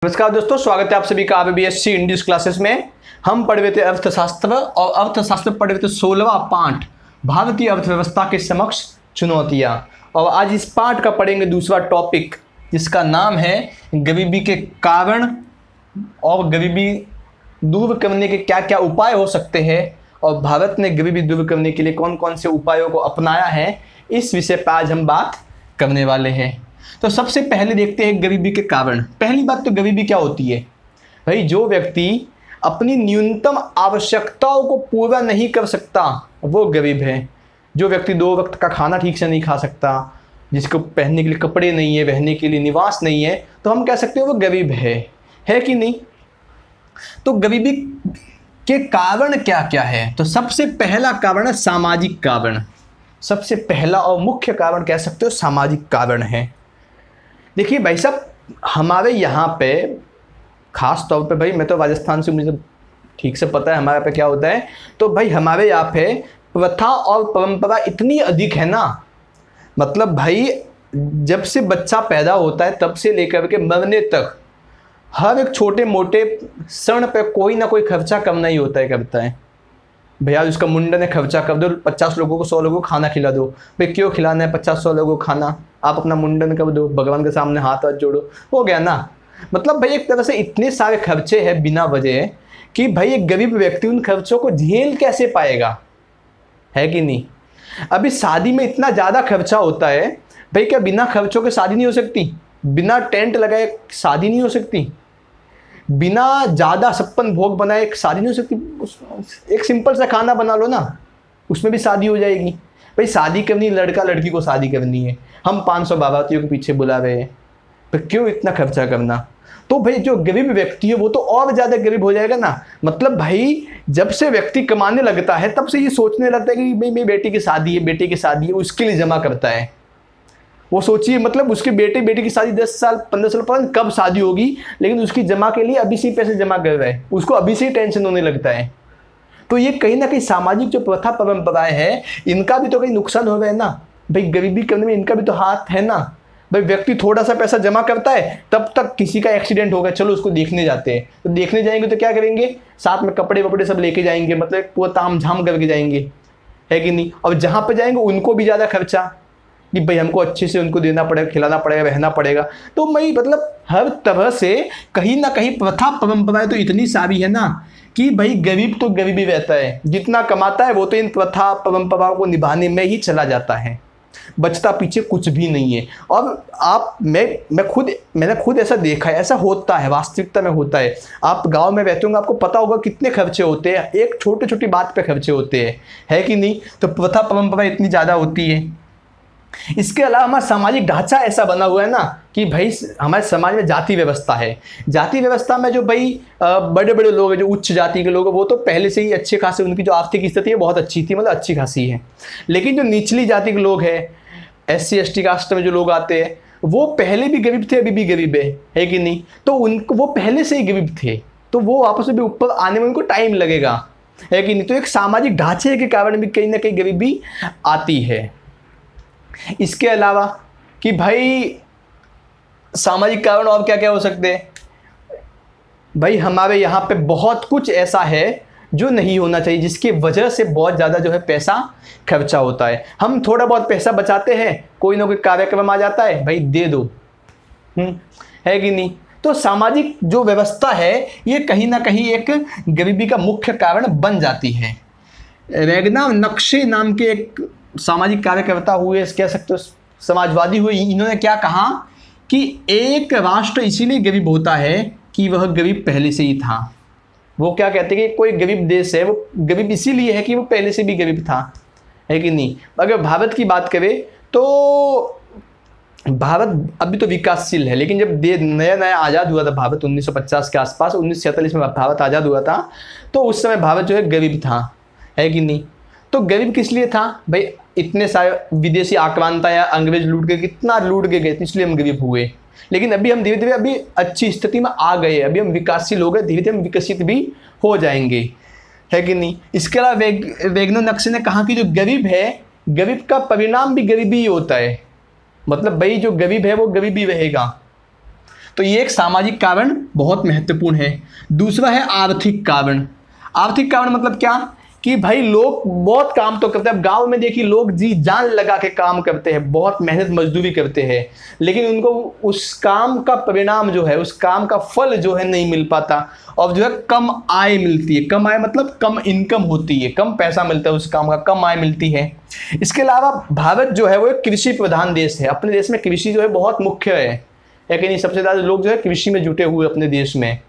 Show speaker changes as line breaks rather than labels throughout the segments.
नमस्कार दोस्तों, स्वागत है आप सभी का बीएससी इंग्लिश क्लासेस में। हम पढ़ रहे थे अर्थशास्त्र और अर्थशास्त्र पढ़ रहे थे 16वां पाठ भारतीय अर्थव्यवस्था के समक्ष चुनौतियां। और आज इस पाठ का पढ़ेंगे दूसरा टॉपिक जिसका नाम है गरीबी के कारण और गरीबी दूर करने के क्या क्या उपाय हो सकते हैं और भारत ने गरीबी दूर करने के लिए कौन कौन से उपायों को अपनाया है। इस विषय पर आज हम बात करने वाले हैं। तो सबसे पहले देखते हैं गरीबी के कारण। पहली बात तो गरीबी क्या होती है भाई, जो व्यक्ति अपनी न्यूनतम आवश्यकताओं को पूरा नहीं कर सकता वो गरीब है। जो व्यक्ति 2 वक्त का खाना ठीक से नहीं खा सकता, जिसको पहनने के लिए कपड़े नहीं है, रहने के लिए निवास नहीं है, तो हम कह सकते हैं वो गरीब है कि नहीं। तो गरीबी के कारण क्या क्या है, तो सबसे पहला कारण है सामाजिक कारण। सबसे पहला और मुख्य कारण कह सकते हो सामाजिक कारण है। देखिए भाई साहब, हमारे यहाँ पे ख़ास तौर पे, भाई मैं तो राजस्थान से, मुझे ठीक से पता है हमारे पे क्या होता है। तो भाई हमारे यहाँ पे प्रथा और परंपरा इतनी अधिक है ना, मतलब भाई जब से बच्चा पैदा होता है तब से लेकर के मरने तक हर एक छोटे मोटे क्षण पे कोई ना कोई खर्चा करना ही करता है। भैया उसका मुंडन है, खर्चा कर दो, 50 लोगों को 100 लोगों को खाना खिला दो। भाई क्यों खिलाना है 50-100 लोगों को खाना, आप अपना मुंडन कर दो, भगवान के सामने हाथ जोड़ो, हो गया ना। मतलब भाई एक तरह से इतने सारे खर्चे हैं बिना वजह कि भाई एक गरीब व्यक्ति उन खर्चों को झेल कैसे पाएगा, है कि नहीं। अभी शादी में इतना ज़्यादा खर्चा होता है भाई, क्या बिना खर्चों के शादी नहीं हो सकती? बिना टेंट लगाए शादी नहीं हो सकती, बिना ज़्यादा 56 भोग बनाए एक शादी नहीं हो सकती। एक सिंपल सा खाना बना लो ना, उसमें भी शादी हो जाएगी। भाई शादी करनी, लड़का लड़की को शादी करनी है, हम 500 बारातियों के पीछे बुला रहे हैं, तो क्यों इतना खर्चा करना। तो भाई जो गरीब व्यक्ति है वो तो और ज़्यादा गरीब हो जाएगा ना। मतलब भाई जब से व्यक्ति कमाने लगता है तब से ये सोचने लगता है कि भाई मेरी बेटी की शादी है, बेटी की शादी है, उसके लिए जमा करता है। वो सोचिए, मतलब उसके बेटी की शादी 10 साल 15 साल पता नहीं कब शादी होगी, लेकिन उसकी जमा के लिए अभी से ही पैसे जमा कर रहा है, उसको अभी से ही टेंशन होने लगता है। तो ये कहीं ना कहीं सामाजिक जो प्रथा परंपराएं हैं इनका भी तो कहीं नुकसान हो रहा है ना भाई। गरीबी करने में इनका भी तो हाथ है ना भाई। व्यक्ति थोड़ा सा पैसा जमा करता है, तब तक किसी का एक्सीडेंट हो गया, चलो उसको देखने जाते हैं। तो देखने जाएंगे तो क्या करेंगे, साथ में कपड़े वपड़े सब लेके जाएंगे, मतलब पूरा ताम झाम करके जाएंगे, है कि नहीं। और जहाँ पे जाएंगे उनको भी ज़्यादा खर्चा कि भाई हमको अच्छे से उनको देना पड़ेगा, खिलाना पड़ेगा, रहना पड़ेगा। तो भाई मतलब हर तरह से कहीं ना कहीं प्रथा परंपराएं तो इतनी सारी है ना कि भाई गरीब तो गरीब ही रहता है, जितना कमाता है वो तो इन प्रथा परंपराओं को निभाने में ही चला जाता है, बचता पीछे कुछ भी नहीं है। और मैंने खुद ऐसा देखा है, ऐसा होता है, वास्तविकता में होता है। आप गांव में रहते होंगे, आपको पता होगा कितने खर्चे होते हैं, एक छोटी छोटी बात पे खर्चे होते हैं, है कि नहीं। तो प्रथा परंपरा इतनी ज़्यादा होती है। इसके अलावा हमारा सामाजिक ढांचा ऐसा बना हुआ है ना कि भाई हमारे समाज में जाति व्यवस्था है। जाति व्यवस्था में जो भाई बड़े बड़े लोग हैं, जो उच्च जाति के लोग हैं, वो तो पहले से ही अच्छे खासे, उनकी जो आर्थिक स्थिति है बहुत अच्छी थी, मतलब अच्छी खासी है। लेकिन जो निचली जाति के लोग हैं, SC ST कास्ट में जो लोग आते हैं, वो पहले भी गरीब थे, अभी भी गरीब है कि नहीं। तो उनको, वो पहले से ही गरीब थे, तो वो वापस भी ऊपर आने में उनको टाइम लगेगा, है कि नहीं। तो एक सामाजिक ढांचे के कारण भी कहीं ना कहीं गरीबी आती है। इसके अलावा कि भाई सामाजिक कारण और क्या क्या हो सकते हैं भाई, हमारे यहाँ पे बहुत कुछ ऐसा है जो नहीं होना चाहिए, जिसकी वजह से बहुत ज़्यादा जो है पैसा खर्चा होता है। हम थोड़ा बहुत पैसा बचाते हैं, कोई ना कोई कार्यक्रम आ जाता है, भाई दे दो, है कि नहीं। तो सामाजिक जो व्यवस्था है ये कहीं ना कहीं एक गरीबी का मुख्य कारण बन जाती है। रेगना नक्शे नाम के एक सामाजिक कार्यकर्ता हुए, कह सकते हो समाजवादी हुए, इन्होंने क्या कहा कि एक राष्ट्र इसीलिए गरीब होता है कि वह गरीब पहले से ही था। वो क्या कहते हैं कि कोई गरीब देश है वो गरीब इसीलिए है कि वो पहले से भी गरीब था, है कि नहीं। अगर भारत की बात करें तो भारत अभी तो विकासशील है, लेकिन जब नया नया आज़ाद हुआ था भारत 1950 के आसपास, 1947 में भारत आज़ाद हुआ था, तो उस समय भारत जो है गरीब था, है कि नहीं। तो गरीब किस लिए था भाई, इतने सारे विदेशी आक्रांता या अंग्रेज लूट के कितना लूट के गए, इसलिए हम गरीब हुए। लेकिन अभी हम धीरे धीरे अभी अच्छी स्थिति में आ गए, अभी हम विकासशील हो गए, धीरे धीरे हम विकसित भी हो जाएंगे, है कि नहीं। इसके अलावा वेगनो नक्शे ने कहा कि जो गरीब है, गरीब का परिणाम भी गरीबी ही होता है। मतलब भाई जो गरीब है वो गरीब ही रहेगा। तो ये एक सामाजिक कारण बहुत महत्वपूर्ण है। दूसरा है आर्थिक कारण। आर्थिक कारण मतलब क्या कि भाई लोग बहुत काम तो करते हैं। अब गांव में देखिए लोग जी जान लगा के काम करते हैं, बहुत मेहनत मजदूरी करते हैं, लेकिन उनको उस काम का परिणाम जो है, उस काम का फल जो है नहीं मिल पाता, और जो है कम आय मिलती है। कम आय मतलब कम इनकम होती है, कम पैसा मिलता है उस काम का, कम आय मिलती है। इसके अलावा भारत जो है वो एक कृषि प्रधान देश है। अपने देश में कृषि जो है बहुत मुख्य है कि नहीं, सबसे ज़्यादा लोग जो है कृषि में जुटे हुए अपने देश में।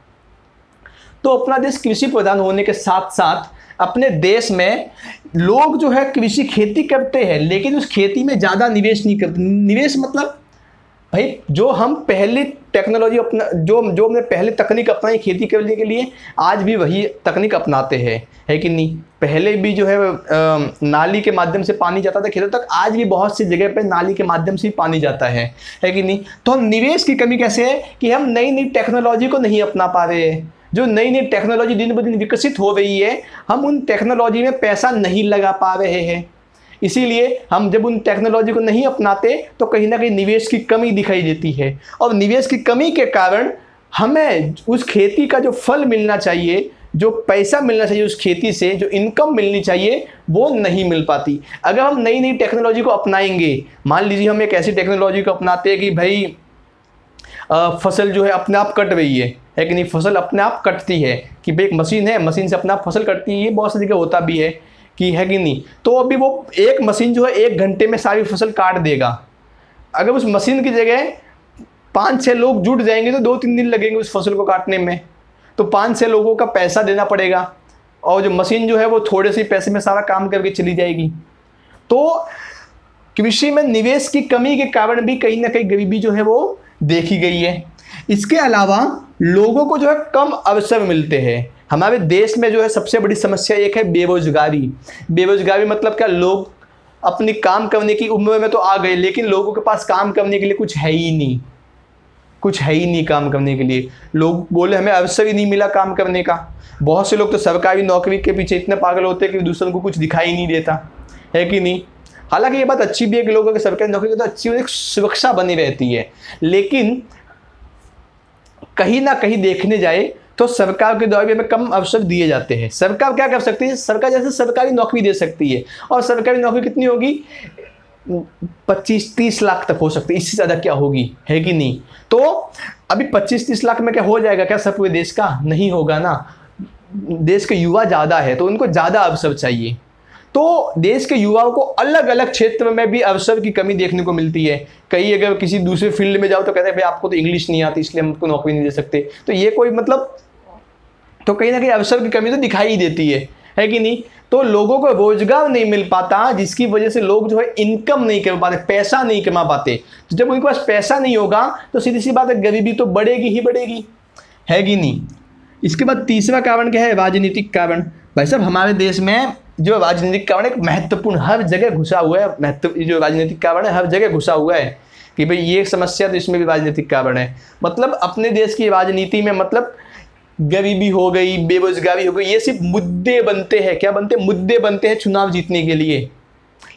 तो अपना देश कृषि प्रधान होने के साथ साथ अपने देश में लोग जो है कृषि खेती करते हैं, लेकिन उस खेती में ज़्यादा निवेश नहीं करते। निवेश मतलब भाई जो हम पहले टेक्नोलॉजी अपना जो हमने पहले तकनीक अपनाई खेती करने के लिए, आज भी वही तकनीक अपनाते हैं, है कि नहीं। पहले भी जो है नाली के माध्यम से पानी जाता था खेतों तक, आज भी बहुत सी जगह पे नाली के माध्यम से ही पानी जाता है कि नहीं। तो हम निवेश की कमी कैसे है कि हम नई नई टेक्नोलॉजी को नहीं अपना पा रहे हैं। जो नई नई टेक्नोलॉजी दिन ब दिन विकसित हो रही है, हम उन टेक्नोलॉजी में पैसा नहीं लगा पा रहे हैं। इसीलिए हम जब उन टेक्नोलॉजी को नहीं अपनाते तो कहीं ना कहीं निवेश की कमी दिखाई देती है, और निवेश की कमी के कारण हमें उस खेती का जो फल मिलना चाहिए, जो पैसा मिलना चाहिए उस खेती से, जो इनकम मिलनी चाहिए, वो नहीं मिल पाती। अगर हम नई नई टेक्नोलॉजी को अपनाएंगे, मान लीजिए हम एक ऐसी टेक्नोलॉजी को अपनाते हैं कि भाई फसल जो है अपने आप कट रही है कि नहीं, फसल अपने आप कटती है कि भाई एक मशीन है, मशीन से अपने आप फसल कटती है। ये बहुत सी जगह होता भी है कि नहीं। तो अभी वो एक मशीन जो है 1 घंटे में सारी फसल काट देगा। अगर उस मशीन की जगह 5-6 लोग जुट जाएंगे तो 2-3 दिन लगेंगे उस फसल को काटने में, तो 5-6 लोगों का पैसा देना पड़ेगा, और जो मशीन जो है वो थोड़े से पैसे में सारा काम करके चली जाएगी। तो कृषि में निवेश की कमी के कारण भी कहीं ना कहीं गरीबी जो है वो देखी गई है। इसके अलावा लोगों को जो है कम अवसर मिलते हैं। हमारे देश में जो है सबसे बड़ी समस्या एक है बेरोजगारी। बेरोजगारी मतलब क्या, लोग अपनी काम करने की उम्र में तो आ गए, लेकिन लोगों के पास काम करने के लिए कुछ है ही नहीं, कुछ है ही नहीं काम करने के लिए। लोग बोले हमें अवसर ही नहीं मिला काम करने का। बहुत से लोग तो सरकारी नौकरी के पीछे इतने पागल होते हैं कि दूसरों को कुछ दिखाई नहीं देता, है कि नहीं। हालांकि ये बात अच्छी भी है कि लोगों की सरकारी नौकरी की तो अच्छी एक सुरक्षा बनी रहती है, लेकिन कहीं ना कहीं देखने जाए तो सरकार के द्वारा भी हमें कम अवसर दिए जाते हैं। सरकार क्या कर सकती है, सरकार जैसे सरकारी नौकरी दे सकती है, और सरकारी नौकरी कितनी होगी, 25-30 लाख तक हो सकती है, इससे ज़्यादा क्या होगी, है कि नहीं। तो अभी 25-30 लाख में क्या हो जाएगा क्या सब पूरे देश का, नहीं होगा ना। देश के युवा ज़्यादा है तो उनको ज़्यादा अवसर चाहिए। तो देश के युवाओं को अलग अलग क्षेत्र में भी अवसर की कमी देखने को मिलती है। कई अगर किसी दूसरे फील्ड में जाओ तो कहते हैं भाई आपको तो इंग्लिश नहीं आती इसलिए हम आपको नौकरी नहीं दे सकते। तो ये कोई मतलब, तो कहीं ना कहीं अवसर की कमी तो दिखाई ही देती है कि नहीं। तो लोगों को रोजगार नहीं मिल पाता, जिसकी वजह से लोग जो है इनकम नहीं कर पाते, पैसा नहीं कमा पाते। तो जब उनके पास पैसा नहीं होगा तो सीधी सी बात है गरीबी तो बढ़ेगी ही बढ़ेगी, है कि नहीं। इसके बाद तीसरा कारण क्या है, राजनीतिक कारण। भाई साहब हमारे देश में जो राजनीतिक कारण एक महत्वपूर्ण, हर जगह घुसा हुआ है। जो राजनीतिक कारण है हर जगह घुसा हुआ है कि भाई ये समस्या, तो इसमें भी राजनीतिक कारण है। मतलब अपने देश की राजनीति में मतलब गरीबी हो गई, बेरोजगारी हो गई, ये सिर्फ मुद्दे बनते हैं। क्या बनते हैं, मुद्दे बनते हैं चुनाव जीतने के लिए,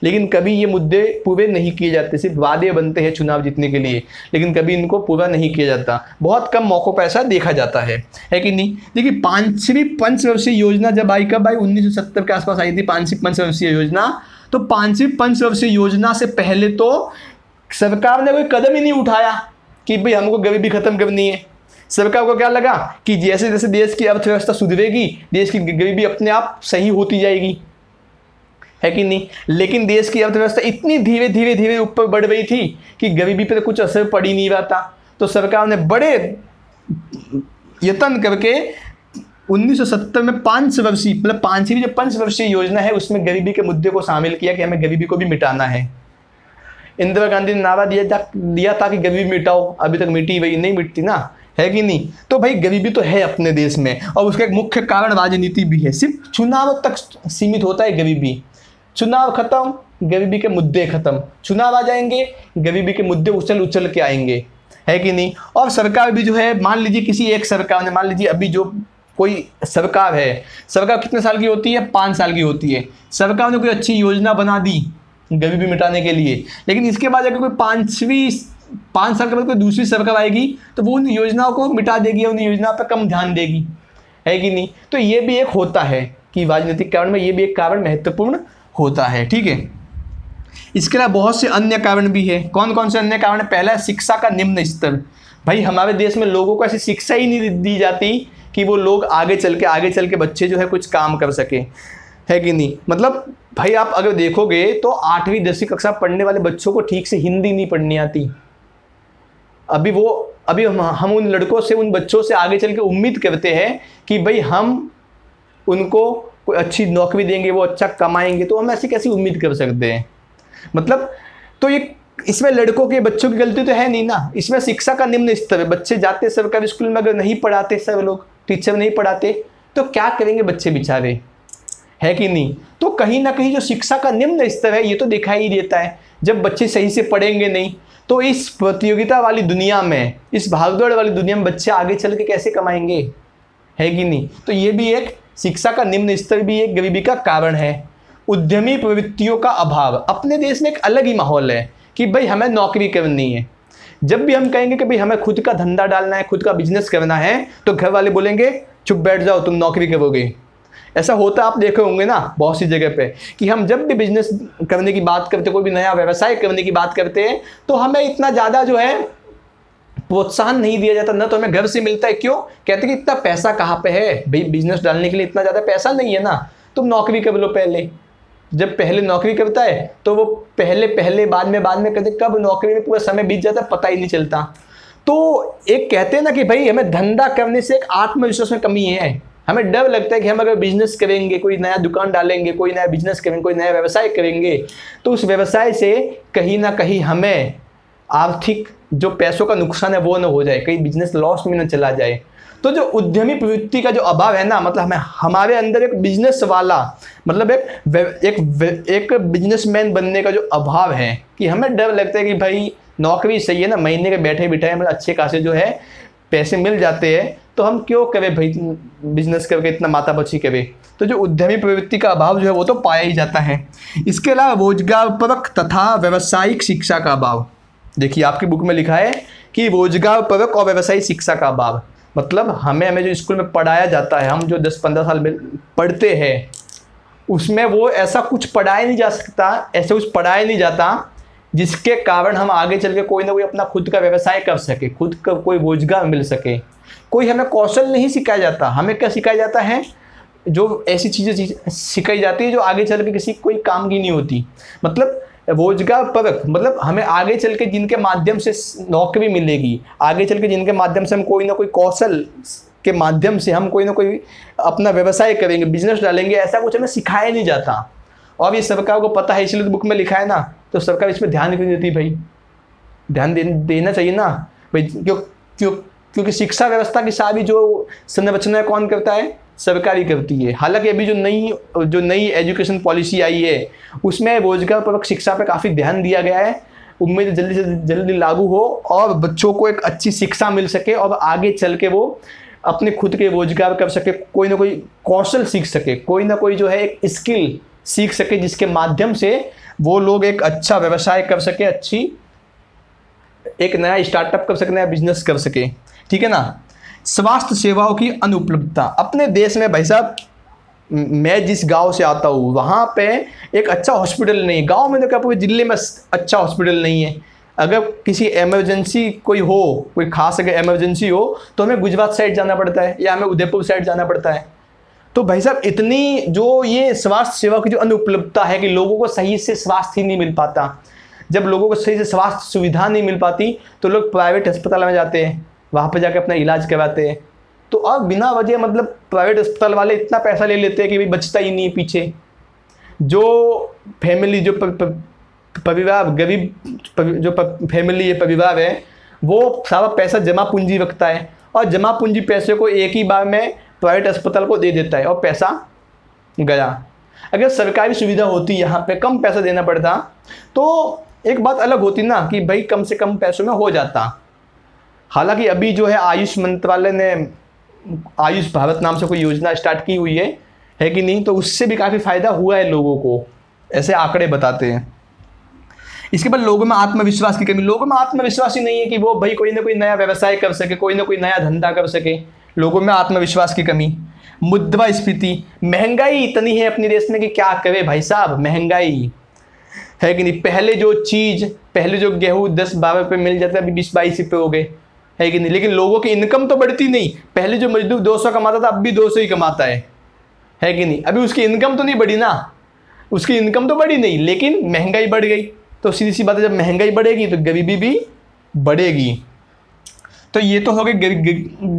लेकिन कभी ये मुद्दे पूरे नहीं किए जाते। सिर्फ वादे बनते हैं चुनाव जीतने के लिए, लेकिन कभी इनको पूरा नहीं किया जाता। बहुत कम मौक़ों पर ऐसा देखा जाता है कि नहीं। देखिए 5वीं पंचवर्षीय योजना जब आई, कब आई, 1970 के आसपास आई थी 5वीं पंचवर्षीय योजना। तो 5वीं पंचवर्षीय योजना से पहले तो सरकार ने कोई कदम ही नहीं उठाया कि भाई हमको गरीबी खत्म करनी है। सरकार को क्या लगा कि जैसे जैसे देश की अर्थव्यवस्था सुधरेगी, देश की गरीबी अपने आप सही होती जाएगी, है कि नहीं। लेकिन देश की अर्थव्यवस्था इतनी धीरे धीरे धीरे ऊपर बढ़ रही थी कि गरीबी पर कुछ असर पड़ ही नहीं रहा था। तो सरकार ने बड़े यत्न करके 1970 में 5 वर्षीय मतलब 5वीं जो पंचवर्षीय योजना है उसमें गरीबी के मुद्दे को शामिल किया कि हमें गरीबी को भी मिटाना है। इंदिरा गांधी ने नारा दिया था कि गरीबी मिटाओ, अभी तक मिटी वही नहीं मिटती ना, है कि नहीं। तो भाई गरीबी तो है अपने देश में, और उसका एक मुख्य कारण राजनीति भी है। सिर्फ चुनाव तक सीमित होता है गरीबी। चुनाव खत्म, गरीबी के मुद्दे खत्म। चुनाव आ जाएंगे, गरीबी के मुद्दे उछल उछल के आएंगे, है कि नहीं। और सरकार भी जो है, मान लीजिए किसी एक सरकार ने, मान लीजिए अभी जो कोई सरकार है, सरकार कितने साल की होती है, 5 साल की होती है। सरकार ने कोई अच्छी योजना बना दी गरीबी मिटाने के लिए, लेकिन इसके बाद अगर कोई 5 साल के बाद कोई दूसरी सरकार आएगी तो वो उन योजनाओं को मिटा देगी, उन योजनाओं पर कम ध्यान देगी, है कि नहीं। तो ये भी एक होता है कि राजनीतिक कारण में ये भी एक कारण महत्वपूर्ण होता है, ठीक है। इसके अलावा बहुत से अन्य कारण भी है। कौन कौन से अन्य कारण है? पहला है शिक्षा का निम्न स्तर। भाई हमारे देश में लोगों को ऐसी शिक्षा ही नहीं दी जाती कि वो लोग आगे चल के बच्चे जो है कुछ काम कर सके, है कि नहीं। मतलब भाई आप अगर देखोगे तो 8वीं 10वीं कक्षा पढ़ने वाले बच्चों को ठीक से हिंदी नहीं पढ़नी आती। अभी हम उन लड़कों से, उन बच्चों से आगे चल के उम्मीद करते हैं कि भाई हम उनको कोई अच्छी नौकरी देंगे, वो अच्छा कमाएंगे, तो हम ऐसी कैसी उम्मीद कर सकते हैं। मतलब तो ये इसमें लड़कों के बच्चों की गलती तो है नहीं ना, इसमें शिक्षा का निम्न स्तर है। बच्चे जाते सरकारी स्कूल में, अगर नहीं पढ़ाते सब लोग, टीचर नहीं पढ़ाते, तो क्या करेंगे बच्चे बेचारे, है कि नहीं। तो कहीं ना कहीं जो शिक्षा का निम्न स्तर है ये तो दिखाई देता है। जब बच्चे सही से पढ़ेंगे नहीं तो इस प्रतियोगिता वाली दुनिया में, इस भागदौड़ वाली दुनिया में बच्चे आगे चल के कैसे कमाएंगे, है कि नहीं। तो ये भी एक शिक्षा का निम्न स्तर भी एक गरीबी का कारण है। उद्यमी प्रवृत्तियों का अभाव। अपने देश में एक अलग ही माहौल है कि भाई हमें नौकरी करनी है। जब भी हम कहेंगे कि भाई हमें खुद का धंधा डालना है, खुद का बिजनेस करना है, तो घर वाले बोलेंगे चुप बैठ जाओ, तुम नौकरी करोगे। ऐसा होता आप देखे होंगे ना बहुत सी जगह पे कि हम जब भी बिजनेस करने की बात करते, कोई भी नया व्यवसाय करने की बात करते हैं, तो हमें इतना ज़्यादा जो है प्रोत्साहन नहीं दिया जाता, ना तो हमें घर से मिलता है। क्यों? कहते हैं कि इतना पैसा कहाँ पे है भाई, बिजनेस डालने के लिए इतना ज़्यादा पैसा नहीं है ना, तुम नौकरी कर लो पहले। जब पहले नौकरी करता है तो वो पहले बाद में करते, कब नौकरी में पूरा समय बीत जाता है पता ही नहीं चलता। तो एक कहते हैं ना कि भाई हमें धंधा करने से एक आत्मविश्वास में कमी है। हमें डर लगता है कि हम अगर बिजनेस करेंगे, कोई नया दुकान डालेंगे, कोई नया बिजनेस करेंगे, कोई नया व्यवसाय करेंगे, तो उस व्यवसाय से कहीं ना कहीं हमें आर्थिक जो पैसों का नुकसान है वो न हो जाए, कहीं बिजनेस लॉस में न चला जाए। तो जो उद्यमी प्रवृत्ति का जो अभाव है ना, मतलब हमारे अंदर एक बिजनेस वाला, मतलब एक बिजनेसमैन बनने का जो अभाव है, कि हमें डर लगता है कि भाई नौकरी सही है ना, महीने के बैठे बिठाए हमें अच्छे खासे जो है पैसे मिल जाते हैं, तो हम क्यों करें भाई बिजनेस करके इतना माथापच्ची करें। तो जो उद्यमी प्रवृत्ति का अभाव जो है वो तो पाया ही जाता है। इसके अलावा रोजगारपरक तथा व्यावसायिक शिक्षा का अभाव। देखिए आपकी बुक में लिखा है कि रोजगारपरक और व्यावसायिक शिक्षा का अभाव, मतलब हमें जो स्कूल में पढ़ाया जाता है, हम जो 10-15 साल में पढ़ते हैं, उसमें वो ऐसा कुछ पढ़ाया नहीं जा सकता, ऐसे कुछ पढ़ाया नहीं जाता जिसके कारण हम आगे चल के कोई ना कोई अपना खुद का व्यवसाय कर सके, खुद का कोई रोजगार मिल सके। कोई हमें कौशल नहीं सिखाया जाता। हमें क्या सिखाया जाता है? जो ऐसी चीज़ें सिखाई जाती है जो आगे चल के किसी कोई काम की नहीं होती। मतलब रोजगार परक, मतलब हमें आगे चल के जिनके माध्यम से नौकरी मिलेगी, आगे चल के जिनके माध्यम से हम कोई ना कोई कौशल के माध्यम से हम कोई ना कोई अपना व्यवसाय करेंगे, बिजनेस डालेंगे, ऐसा कुछ हमें सिखाया नहीं जाता। और ये सरकार को पता है, इसलिए तो बुक में लिखा है ना। तो सरकार इसमें ध्यान क्यों नहीं देती भाई? ध्यान देना चाहिए ना भाई। क्योंकि शिक्षा व्यवस्था की सारी जो संरचना कौन करता है? सरकार ही करती है। हालांकि अभी जो नई एजुकेशन पॉलिसी आई है उसमें रोजगारपरक शिक्षा पे काफ़ी ध्यान दिया गया है। उम्मीद जल्दी से जल्दी लागू हो और बच्चों को एक अच्छी शिक्षा मिल सके और आगे चल के वो अपने खुद के रोजगार कर सके, कोई ना कोई कौशल सीख सके, कोई ना कोई जो है एक स्किल सीख सके, जिसके माध्यम से वो लोग एक अच्छा व्यवसाय कर सके, अच्छी एक नया स्टार्टअप कर सके, नया बिजनेस कर सके। ठीक है ना। स्वास्थ्य सेवाओं की अनुपलब्धता। अपने देश में भाई साहब, मैं जिस गांव से आता हूँ वहाँ पे एक अच्छा हॉस्पिटल नहीं है। गांव में तो क्या पूरे जिले में अच्छा हॉस्पिटल नहीं है। अगर किसी इमरजेंसी कोई हो, कोई खास अगर इमरजेंसी हो, तो हमें गुजरात साइड जाना पड़ता है या हमें उदयपुर साइड जाना पड़ता है। तो भाई साहब इतनी जो ये स्वास्थ्य सेवा की जो अनुपलब्धता है कि लोगों को सही से स्वास्थ्य ही नहीं मिल पाता। जब लोगों को सही से स्वास्थ्य सुविधा नहीं मिल पाती तो लोग प्राइवेट अस्पताल में जाते हैं, वहाँ पर जाकर अपना इलाज करवाते हैं। तो अब बिना वजह मतलब प्राइवेट अस्पताल वाले इतना पैसा ले लेते हैं कि भाई बचता ही नहीं है पीछे। जो फैमिली, जो परिवार, गरीब जो फैमिली है, परिवार है, वो सारा पैसा जमा पूंजी रखता है और जमा पूंजी पैसे को एक ही बार में प्राइवेट अस्पताल को दे देता है और पैसा गया। अगर सरकारी सुविधा होती, यहाँ पे कम पैसा देना पड़ता, तो एक बात अलग होती ना कि भाई कम से कम पैसों में हो जाता। हालांकि अभी जो है आयुष मंत्रालय ने आयुष भारत नाम से कोई योजना स्टार्ट की हुई है कि नहीं, तो उससे भी काफ़ी फायदा हुआ है लोगों को, ऐसे आंकड़े बताते हैं। इसके बाद लोगों में आत्मविश्वास की कमी। लोगों में आत्मविश्वास ही नहीं है कि वो भाई कोई ना कोई नया व्यवसाय कर सके, कोई ना कोई नया धंधा कर सके। लोगों में आत्मविश्वास की कमी। मुद्रास्फीति, महंगाई इतनी है अपने देश में कि क्या करे भाई साहब, महंगाई है कि नहीं। पहले जो गेहूँ 10-12 रुपये मिल जाता है, अभी 20-22 रुपये हो गए, है कि नहीं। लेकिन लोगों की इनकम तो बढ़ती नहीं। पहले जो मजदूर 200 कमाता था, अब भी 200 ही कमाता है कि नहीं। अभी उसकी इनकम तो नहीं बढ़ी ना, उसकी इनकम तो बढ़ी नहीं, लेकिन महंगाई बढ़ गई। तो सीधी सी बात है, जब महंगाई बढ़ेगी तो गरीबी भी बढ़ेगी। तो ये तो हो गए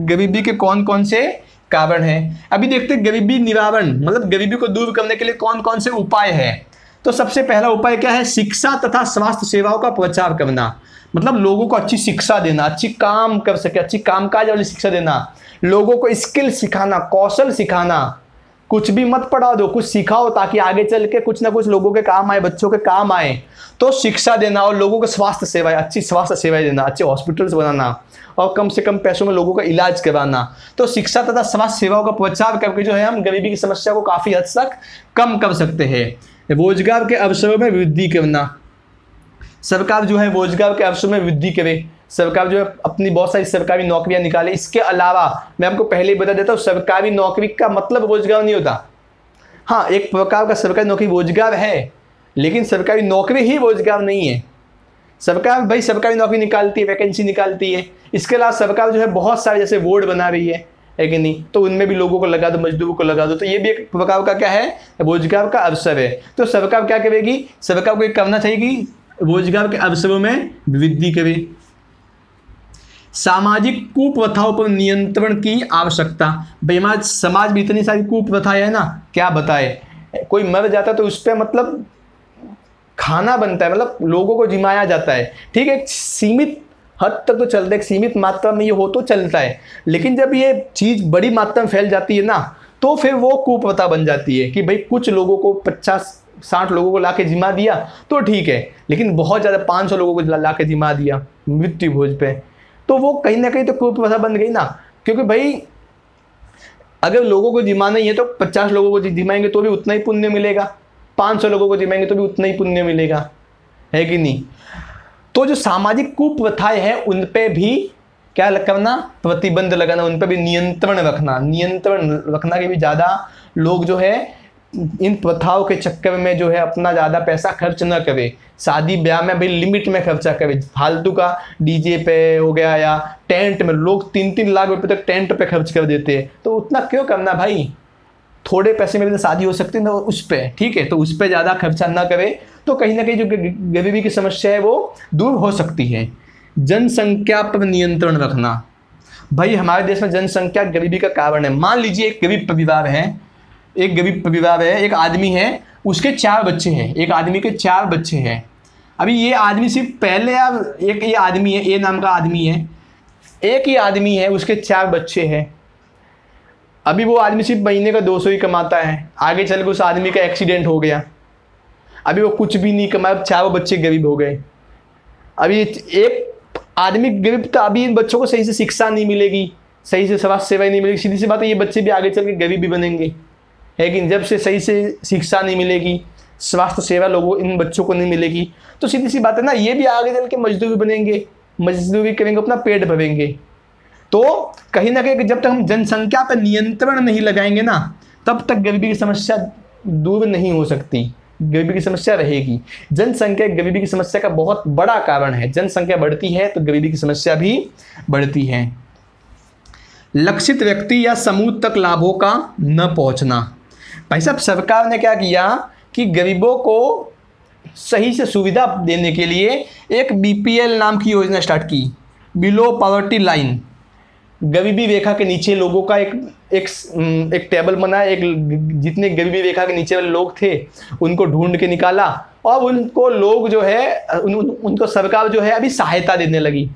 गरीबी के कौन कौन से कारण हैं। अभी देखते हैं गरीबी निवारण, मतलब गरीबी को दूर करने के लिए कौन कौन से उपाय हैं। तो सबसे पहला उपाय क्या है, शिक्षा तथा स्वास्थ्य सेवाओं का प्रचार करना। मतलब लोगों को अच्छी शिक्षा देना, अच्छी काम कर सके, अच्छी कामकाज वाली शिक्षा देना, लोगों को स्किल सिखाना, कौशल सिखाना। कुछ भी मत पढ़ा दो, कुछ सिखाओ ताकि आगे चल के कुछ ना कुछ लोगों के काम आए, बच्चों के काम आए। तो शिक्षा देना और लोगों को स्वास्थ्य सेवाएं, अच्छी स्वास्थ्य सेवाएं देना, अच्छे हॉस्पिटल्स बनाना और कम से कम पैसों में लोगों का इलाज करवाना। तो शिक्षा तथा स्वास्थ्य सेवाओं का प्रचार करके जो है हम गरीबी की समस्या को काफ़ी हद तक कम कर सकते हैं। रोजगार के अवसरों में वृद्धि करना, सरकार जो है रोजगार के अवसरों में वृद्धि करे। सरकार जो है अपनी बहुत सारी सरकारी नौकरियां निकाले। इसके अलावा मैं आपको पहले ही बता देता हूँ, सरकारी नौकरी का मतलब रोजगार नहीं होता। हाँ, एक प्रकार का सरकारी नौकरी रोजगार है, लेकिन सरकारी नौकरी ही रोजगार नहीं है। सरकार भाई सरकारी नौकरी निकालती है, वैकेंसी निकालती है। इसके अलावा सरकार जो है बहुत सारे जैसे बोर्ड बना रही है कि नहीं, तो उनमें भी लोगों को लगा दो, मजदूरों को लगा दो। तो ये भी एक प्रकार का क्या है, रोजगार का अवसर है। तो सरकार क्या करेगी, सरकार को ये करना चाहिए कि रोजगार के अवसरों में वृद्धि करे। सामाजिक कुप्रथाओं पर नियंत्रण की आवश्यकता। भाई हमारे समाज में इतनी सारी कुप्रथाएं है ना, क्या बताए। कोई मर जाता है तो उस पर मतलब खाना बनता है, मतलब लोगों को जिमाया जाता है। ठीक है, एक सीमित हद तक तो चलता है, एक सीमित मात्रा में ये हो तो चलता है। लेकिन जब ये चीज़ बड़ी मात्रा में फैल जाती है ना, तो फिर वो कुप्रथा बन जाती है कि भाई कुछ लोगों को 50-60 लोगों को ला के जिमा दिया तो ठीक है, लेकिन बहुत ज़्यादा 500 लोगों को ला के जिमा दिया मृत्यु भोज पे, तो वो कहीं ना कहीं तो कुप्रथा बन गई ना। क्योंकि भाई अगर लोगों को जिमाना ही है तो 50 लोगों को जिमाएंगे तो भी उतना ही पुण्य मिलेगा, 500 लोगों को जिमाएंगे तो भी उतना ही पुण्य मिलेगा, है कि नहीं। तो जो सामाजिक कुप्रथाएं हैं उन पे भी क्या करना, प्रतिबंध लगाना, उन पे भी नियंत्रण रखना कि भी ज़्यादा लोग जो है इन प्रथाओं के चक्कर में जो है अपना ज़्यादा पैसा खर्च न करे। शादी ब्याह में भाई लिमिट में खर्चा करे। फालतू का डीजे पे हो गया या टेंट में लोग 3-3 लाख रुपए तक टेंट पे खर्च कर देते हैं, तो उतना क्यों करना भाई। थोड़े पैसे में भी तो शादी हो सकती है ना उस पर, ठीक है, तो उस पर ज़्यादा खर्चा ना करे, तो कहीं ना कहीं जो गरीबी की समस्या है वो दूर हो सकती है। जनसंख्या पर नियंत्रण रखना। भाई हमारे देश में जनसंख्या गरीबी का कारण है। मान लीजिए एक गरीब परिवार है, एक आदमी है, उसके 4 बच्चे हैं, एक आदमी के 4 बच्चे हैं। अभी ये आदमी सिर्फ पहले एक ये आदमी है, ए नाम का आदमी है, एक ही आदमी है, उसके 4 बच्चे हैं। अभी वो आदमी सिर्फ महीने का 200 ही कमाता है, आगे चल के उस आदमी का एक्सीडेंट हो गया, अभी वो कुछ भी नहीं कमाया, 4 बच्चे गरीब हो गए। अभी एक आदमी गरीब, तो अभी इन बच्चों को सही से शिक्षा नहीं मिलेगी, सही से स्वास्थ्य सेवाएं नहीं मिलेगी, सीधी सी बात है ये बच्चे भी आगे चल के गरीब भी बनेंगे। लेकिन जब से सही से शिक्षा नहीं मिलेगी, स्वास्थ्य सेवा लोगों इन बच्चों को नहीं मिलेगी, तो सीधी सी बात है ना, ये भी आगे चल के मजदूरी बनेंगे, मजदूरी करेंगे, अपना पेट भरेंगे। तो कहीं ना कहीं जब तक हम जनसंख्या पर नियंत्रण नहीं लगाएंगे ना, तब तक गरीबी की समस्या दूर नहीं हो सकती, गरीबी की समस्या रहेगी। जनसंख्या गरीबी की समस्या का बहुत बड़ा कारण है। जनसंख्या बढ़ती है तो गरीबी की समस्या भी बढ़ती है। लक्षित व्यक्ति या समूह तक लाभों का न पहुंचना। भाई साहब सरकार ने क्या किया कि गरीबों को सही से सुविधा देने के लिए एक BPL नाम की योजना स्टार्ट की, बिलो पॉवर्टी लाइन। गरीबी रेखा के नीचे लोगों का एक टेबल बनाया, एक जितने गरीबी रेखा के नीचे वाले लोग थे उनको ढूंढ के निकाला और उनको लोग जो है उनको सरकार जो है अभी सहायता देने लगी।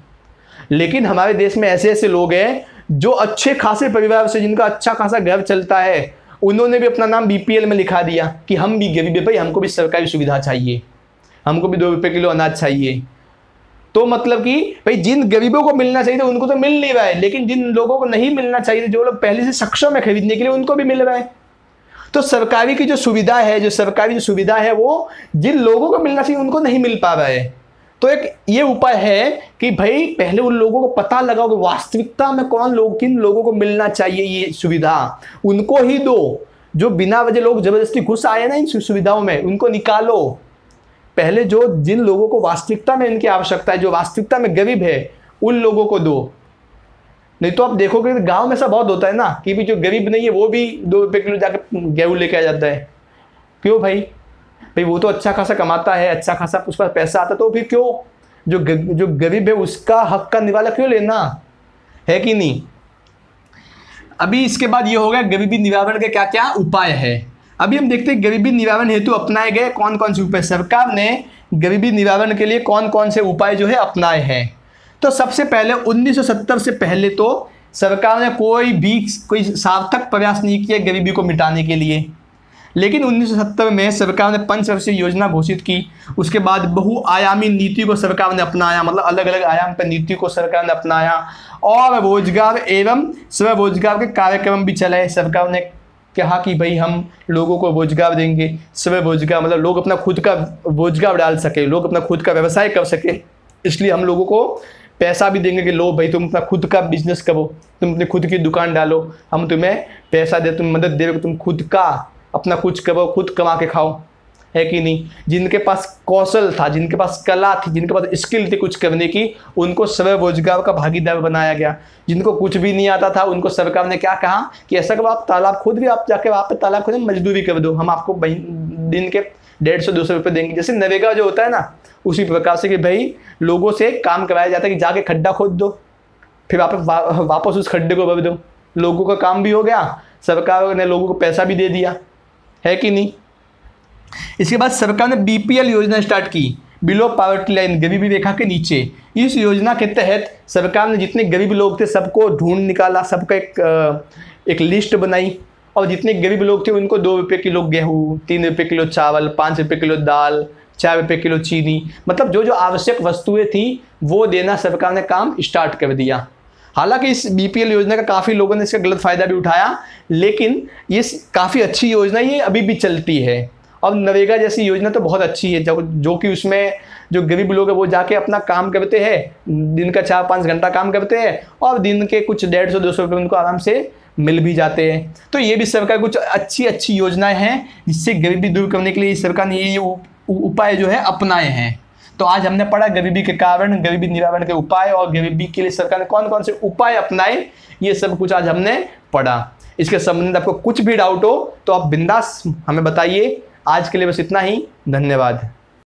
लेकिन हमारे देश में ऐसे ऐसे लोग हैं जो अच्छे खासे परिवार से, जिनका अच्छा खासा घर चलता है, उन्होंने भी अपना नाम BPL में लिखा दिया कि हम भी गरीब है भाई, हमको भी सरकारी सुविधा चाहिए, हमको भी 2 रुपये किलो अनाज चाहिए। तो मतलब कि भाई जिन गरीबों को मिलना चाहिए उनको तो मिल नहीं रहा है, लेकिन जिन लोगों को नहीं मिलना चाहिए, जो लोग पहले से सक्षम है खरीदने के लिए, उनको भी मिल रहा है। तो सरकारी की जो सुविधा है, जो सरकारी जो सुविधा है वो जिन लोगों को मिलना चाहिए उनको नहीं मिल पा रहा है। तो एक ये उपाय है कि भाई पहले उन लोगों को पता लगाओ कि वास्तविकता में किन लोगों को मिलना चाहिए ये सुविधा, उनको ही दो। जो बिना वजह लोग जबरदस्ती घुस आए ना इन सुविधाओं में, उनको निकालो। पहले जिन लोगों को वास्तविकता में इनकी आवश्यकता है, जो वास्तविकता में गरीब है, उन लोगों को दो। नहीं तो आप देखोगे गांव में ऐसा बहुत होता है ना कि भी जो गरीब नहीं है वो भी 2 रुपये किलो जाकर गेहूँ लेके आ जाता है। क्यों भाई वो तो अच्छा खासा कमाता है, अच्छा खासा उस पर पैसा आता, तो फिर क्यों जो गरीब है उसका हक का निवाला क्यों लेना है कि नहीं। अभी इसके बाद ये हो गया गरीबी निवारण के क्या क्या उपाय है। अभी हम देखते हैं गरीबी निवारण हेतु अपनाए गए कौन कौन से उपाय, सरकार ने गरीबी निवारण के लिए कौन कौन से उपाय जो है अपनाए हैं। तो सबसे पहले 1970 से पहले तो सरकार ने कोई सार्थक प्रयास नहीं किया गरीबी को मिटाने के लिए। लेकिन 1970 में सरकार ने पंचवर्षीय योजना घोषित की। उसके बाद बहुआयामी नीति को सरकार ने अपनाया, मतलब अलग अलग आयाम पर नीति को सरकार ने अपनाया, और रोजगार एवं स्वरोजगार के कार्यक्रम भी चलाए। सरकार ने कहा कि भाई हम लोगों को रोजगार देंगे, स्वरोजगार मतलब लोग अपना खुद का रोजगार डाल सके, लोग अपना खुद का व्यवसाय कर सके, इसलिए हम लोगों को पैसा भी देंगे कि लो भाई तुम अपना खुद का बिजनेस करो, तुम अपनी खुद की दुकान डालो, हम तुम्हें पैसा दे, तुम मदद दे, तुम खुद का अपना कुछ करो, खुद कमा के खाओ, है कि नहीं। जिनके पास कौशल था, जिनके पास कला थी, जिनके पास स्किल थी कुछ करने की, उनको स्वरोजगार का भागीदार बनाया गया। जिनको कुछ भी नहीं आता था उनको सरकार ने क्या कहा कि ऐसा करो आप तालाब खुद भी आप जाके वहाँ पे तालाब खुद मजदूरी कर दो, हम आपको दिन के 150-200 रुपये देंगे। जैसे नरेगा जो होता है ना, उसी प्रकार से कि भाई लोगों से काम कराया जाता है कि जाके खड्डा खोद दो, फिर वापस उस खड्डे को भर दो। लोगों का काम भी हो गया, सरकार ने लोगों को पैसा भी दे दिया, है कि नहीं। इसके बाद सरकार ने बीपीएल योजना स्टार्ट की, बिलो पॉवर्टी लाइन, गरीबी रेखा के नीचे। इस योजना के तहत सरकार ने जितने गरीब लोग थे सबको ढूंढ निकाला, सबका एक लिस्ट बनाई, और जितने गरीब लोग थे उनको 2 रुपये किलो गेहूँ, 3 रुपये किलो चावल, 5 रुपये किलो दाल, 4 रुपये किलो चीनी, मतलब जो आवश्यक वस्तुएं थी वो देना सरकार ने काम स्टार्ट कर दिया। हालांकि इस बीपीएल योजना का काफ़ी लोगों ने इसका गलत फ़ायदा भी उठाया, लेकिन ये काफ़ी अच्छी योजना ये अभी भी चलती है। और नरेगा जैसी योजना तो बहुत अच्छी है, जो कि उसमें जो गरीब लोग हैं वो जाके अपना काम करते हैं, दिन का 4-5 घंटा काम करते हैं और दिन के कुछ 150-200 रुपये उनको आराम से मिल भी जाते हैं। तो ये भी सरकार कुछ अच्छी योजनाएं हैं जिससे गरीबी दूर करने के लिए सरकार ने ये उपाय जो है अपनाए हैं। तो आज हमने पढ़ा गरीबी के कारण, गरीबी निवारण के उपाय, और गरीबी के लिए सरकार ने कौन कौन से उपाय अपनाए, ये सब कुछ आज हमने पढ़ा। इसके संबंधित आपको कुछ भी डाउट हो तो आप बिंदास हमें बताइए। आज के लिए बस इतना ही, धन्यवाद।